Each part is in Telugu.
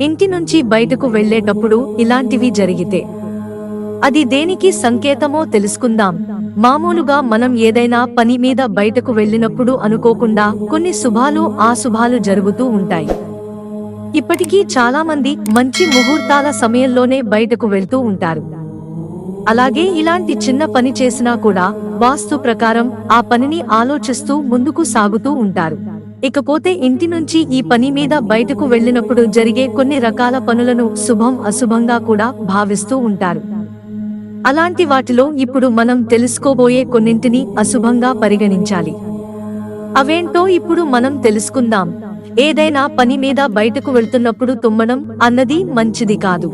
ఇంటి నుంచి బయటకు వెళ్ళేటప్పుడు ఇలాంటివి జరిగితే అది దేనికి సంకేతమో తెలుసుకుందాం. మామూలుగా మనం ఏదైనా పని మీద బయటకు వెళ్ళినప్పుడు అనుకోకుండా కొన్ని శుభాలు అశుభాలు జరుగుతూ ఉంటాయి. ఇప్పటికీ చాలా మంది మంచి ముహూర్తాల సమయంలోనే బయటకు వెళ్తూ ఉంటారు. అలాగే ఇలాంటి చిన్న పని చేసినా కూడా వాస్తు ప్రకారం ఆ పనిని ఆలోచిస్తూ ముందుకు సాగుతూ ఉంటారు. ఇకపోతే ఇంటి నుంచి ఈ పని మీద బయటకు వెళ్ళినప్పుడు జరిగే కొన్ని రకాల పనులను శుభం అశుభంగా కూడా భావిస్తూ ఉంటారు. అలాంటి వాటిలో ఇప్పుడు మనం తెలుసుకోబోయే కొన్నింటిని అశుభంగా పరిగణించాలి. అవేంటో ఇప్పుడు మనం తెలుసుకుందాం. ఏదైనా పని మీద బయటకు వెళ్తున్నప్పుడు తుమ్మడం అన్నది మంచిది కాదు.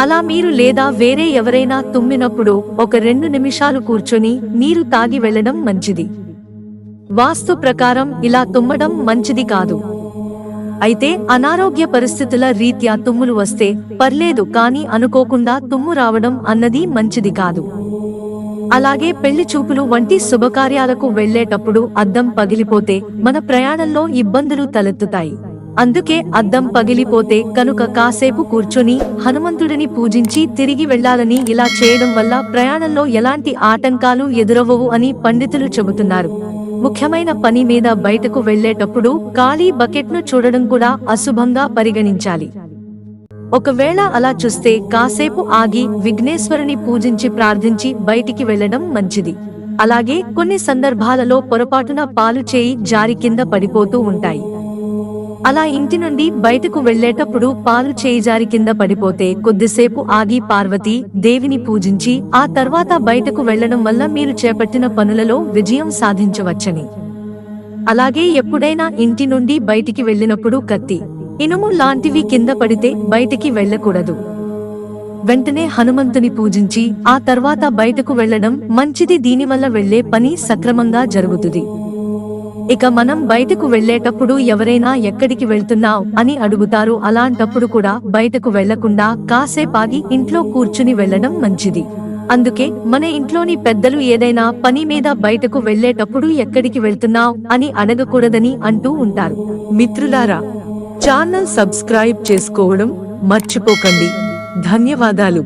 అలా మీరు లేదా వేరే ఎవరైనా తుమ్మినప్పుడు ఒక 2 నిమిషాలు కూర్చొని నీరు తాగి వెళ్లడం మంచిది. వాస్తు ప్రకారం ఇలా తుమ్మడం మంచిది కాదు. అయితే అనారోగ్య పరిస్థితుల రీత్యా తుమ్ములు వస్తే పర్లేదు, కానీ అనుకోకుండా తుమ్ము రావడం అన్నది మంచిది కాదు. అలాగే పెళ్లి చూపులు వంటి శుభకార్యాలకు వెళ్లేటప్పుడు అద్దం పగిలిపోతే మన ప్రయాణంలో ఇబ్బందులు తలెత్తుతాయి. అందుకే అద్దం పగిలిపోతే కనుక కాసేపు కూర్చొని హనుమంతుడిని పూజించి తిరిగి వెళ్లాలని. ఇలా చేయడం వల్ల ప్రయాణంలో ఎలాంటి ఆటంకాలు ఎదురవ్వవు అని పండితులు చెబుతున్నారు. ముఖ్యమైన పని మీద బయటకు వెళ్లేటప్పుడు ఖాళీ బకెట్ను చూడడం కూడా అశుభంగా పరిగణించాలి. ఒకవేళ అలా చూస్తే కాసేపు ఆగి విఘ్నేశ్వరుని పూజించి ప్రార్థించి బయటికి వెళ్లడం మంచిది. అలాగే కొన్ని సందర్భాలలో పొరపాటున పాలు చేయి జారి కింద పడిపోతూ ఉంటాయి. అలా ఇంటి నుండి బయటకు వెళ్లేటప్పుడు పాలు చేయి జారి కింద పడిపోతే కొద్దిసేపు ఆగి పార్వతీ దేవిని పూజించి ఆ తర్వాత బయటకు వెళ్లడం వల్ల మీరు చేపట్టిన పనులలో విజయం సాధించవచ్చని. అలాగే ఎప్పుడైనా ఇంటి నుండి బయటికి వెళ్ళినప్పుడు కత్తి, ఇనుము లాంటివి కింద పడితే బయటికి వెళ్ళకూడదు. వెంటనే హనుమంతుని పూజించి ఆ తర్వాత బయటకు వెళ్లడం మంచిది. దీనివల్ల వెళ్లే పని సక్రమంగా జరుగుతుంది. ఇక మనం బయటకు వెళ్లేటప్పుడు ఎవరైనా ఎక్కడికి వెళ్తున్నావ్ అని అడుగుతారు. అలాంటప్పుడు కూడా బయటకు వెళ్లకుండా కాసేపాగి ఇంట్లో కూర్చుని వెళ్లడం మంచిది. అందుకే మన ఇంట్లోని పెద్దలు ఏదైనా పని మీద బయటకు వెళ్లేటప్పుడు ఎక్కడికి వెళ్తున్నావ్ అని అడగకూడదని అంటూ ఉంటారు. మిత్రులారా, ఛానల్ సబ్స్క్రైబ్ చేసుకోవడం మర్చిపోకండి. ధన్యవాదాలు.